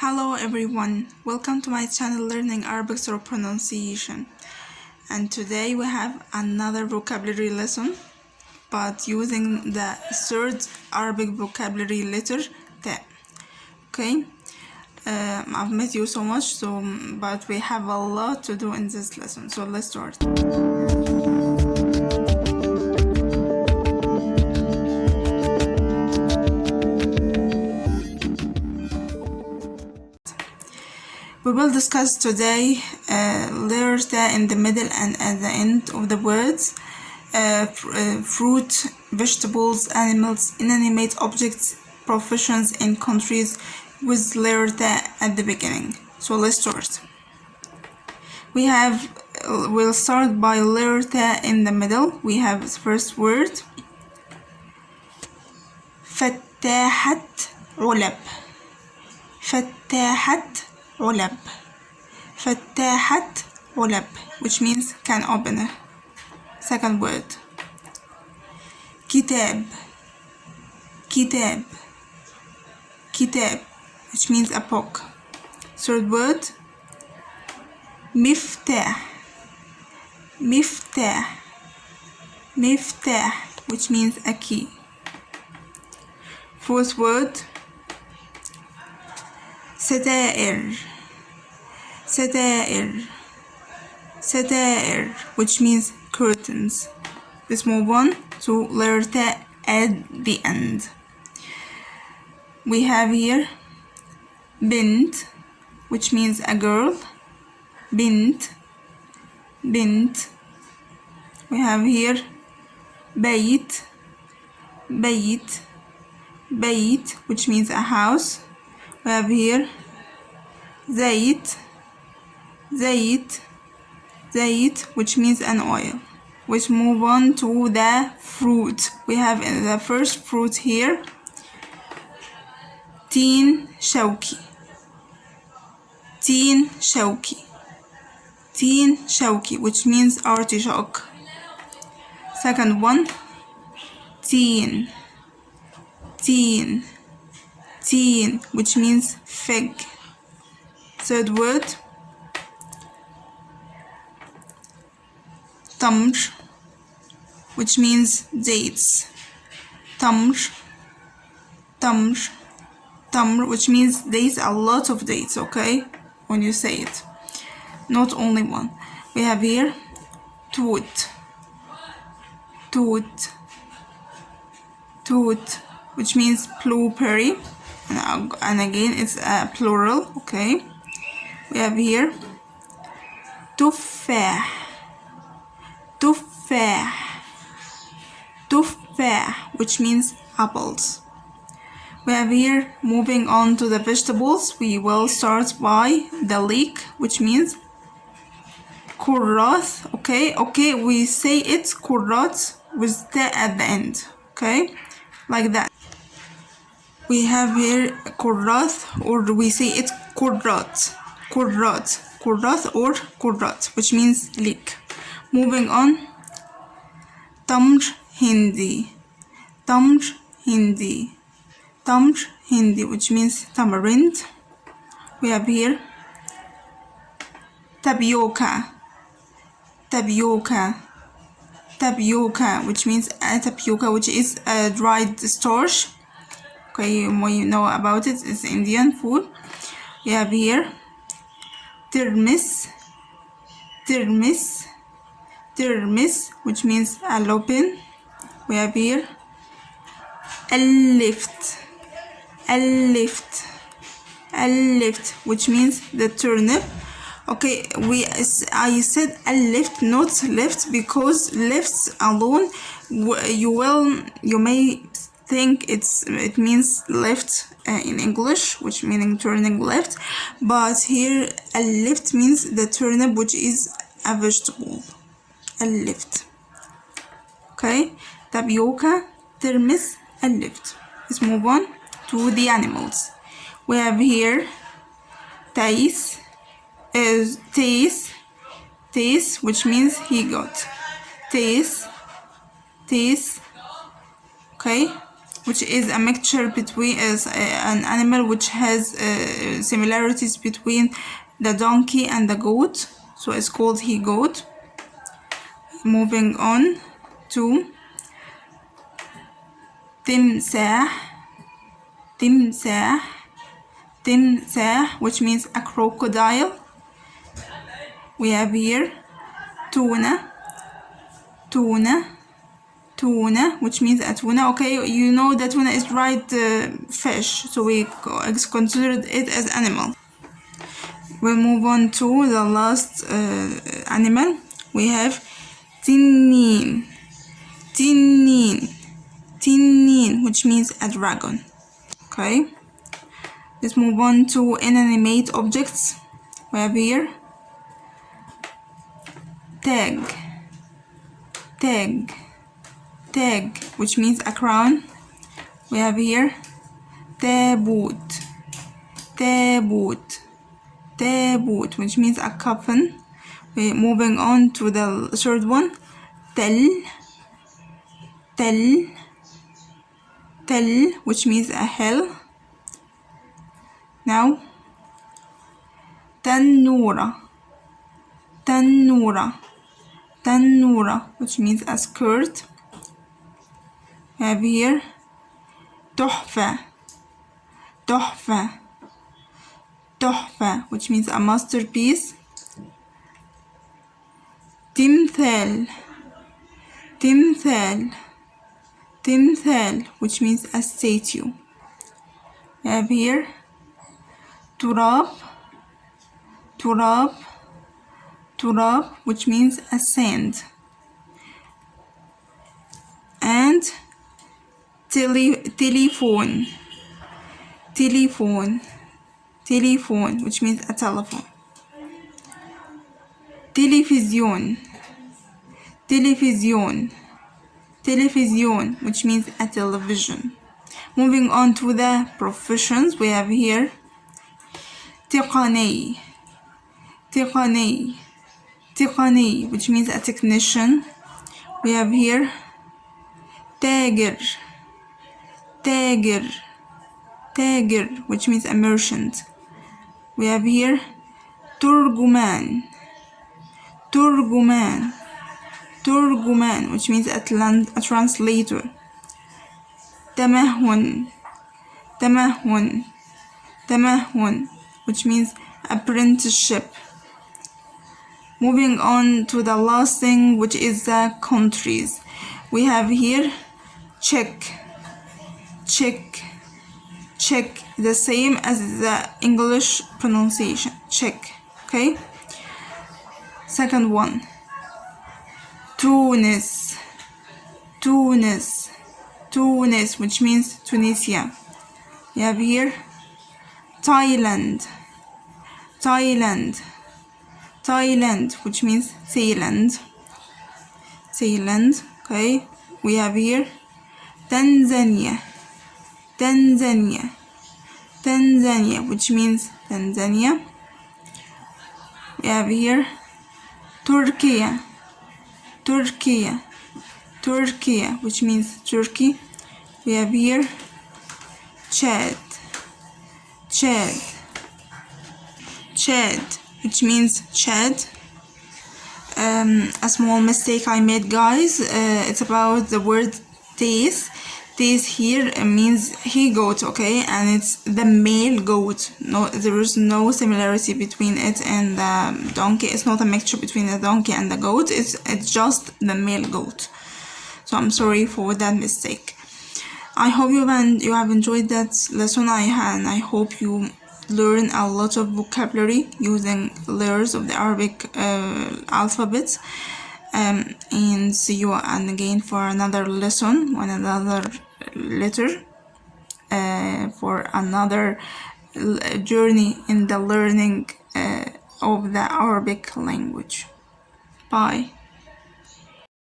Hello everyone, welcome to my channel Learning Arabic through Pronunciation. And today we have another vocabulary lesson, but using the third Arabic vocabulary letter Ta. Okay, I've missed you so much, but we have a lot to do in this lesson, so let's start. We will discuss today letter Ta in the middle and at the end of the words, fruit, vegetables, animals, inanimate objects, professions, and countries with letter Ta at the beginning. So let's start. We'll start by letter Ta in the middle. We have the first word, فتاحة علب. فتاحة علب. فتاحة علب, which means can opener. Second word, كتاب. كتاب. كتاب, which means a book. Third word, مفتاح. مفتاح. مفتاح, which means a key. Fourth word, ستائر. ستائر. ستائر, which means curtains. Let's move on to letter Ta at the end. We have here bint, which means a girl. Bint. Bint. We have here بيت. بيت. بيت, which means a house. We have here زيت. زيت. زيت, which means an oil. Let's move on to the fruit. We have the first fruit here, تين شوكي. تين شوكي. تين شوكي, which means artichoke. Second one, تين. تين. تين, which means fig. Third word, تمر, which means dates. تمر. تمر. تمر, which means dates, a lot of dates, okay, when you say it, not only one. We have here توت. توت. توت, which means blueberry, and again it's a plural, okay. We have here تفاح. تفاح. تفاح, which means apples. We have here, moving on to the vegetables, we will start by the leek, which means كراث. Okay, we say it's كراث with Ta at the end, okay, like that. We have here كراث, or we say it's كراث. كراث. كراث or كراث, which means leek. Moving on, تمر هندي. تمر هندي. تمر هندي, which means tamarind. We have here tapioca. Tapioca. Tapioca, which means a tapioca, which is a dried starch. Okay, you know about it, it's Indian food. We have here ترمس. ترمس. ترمس, which means a lupin. We have here اللفت. اللفت. اللفت, which means the turnip. Okay, I said اللفت, not left, because left alone you may think it means left in English, which meaning turning left, but here اللفت means the turnip, which is a vegetable. اللفت. Okay, tapioca, ترمس, اللفت. Let's move on to the animals. We have here تيس. تيس. تيس, which means he got. تيس. تيس. Okay, which is a mixture between an animal which has similarities between the donkey and the goat, so it's called he goat. Moving on to تمساح, تمساح, تمساح, which means a crocodile. We have here tuna, tuna, tuna, which means a tuna. Okay, you know that tuna is dried fish, so we considered it as animal. We'll move on to the last animal. We have tinnin, tinnin, tinnin, which means a dragon. Okay, let's move on to inanimate objects. We have here tag, tag, tag, which means a crown. We have here taboot, taboot, taboot, which means a coffin. We're moving on to the third one, tell, tell, tell, which means a hill. Now تنورة, تنورة, تنورة, which means a skirt. We have here تحفة, تحفة, تحفة, which means a masterpiece. تمثال, تمثال, تمثال, which means a statue. We have here تراب, تراب, تراب, which means a sand. And telephone, telephone, telephone, which means a telephone. Television, television, television, which means a television. Moving on to the professions, we have here تقني, تقني, تقني, which means a technician. We have here تاجر, تاجر, تاجر, which means a merchant. We have here ترجمان, ترجمان, ترجمان, which means a translator. تمهن, تمهن, تمهن, which means apprenticeship. Moving on to the last thing, which is the countries. We have here Czech, Czech, Czech, the same as the English pronunciation, Czech. Okay. Second one, Tunis, Tunis, Tunis, which means Tunisia. We have here Thailand, Thailand, Thailand, which means Thailand, Thailand. Okay, we have here Tanzania, Tanzania, Tanzania, which means Tanzania. We have here Turkey, Turkey, Turkey, which means Turkey. We have here Chad, Chad, Chad, which means Chad. A small mistake I made, guys. It's about the word teeth. Teeth here means he goat, okay, and it's the male goat. No, there is no similarity between it and the donkey. It's not a mixture between the donkey and the goat. It's just the male goat. So I'm sorry for that mistake. I hope you have enjoyed that lesson. I hope you learn a lot of vocabulary using letters of the Arabic alphabet. And see you again for another lesson, on another letter, for another journey in the learning of the Arabic language. Bye.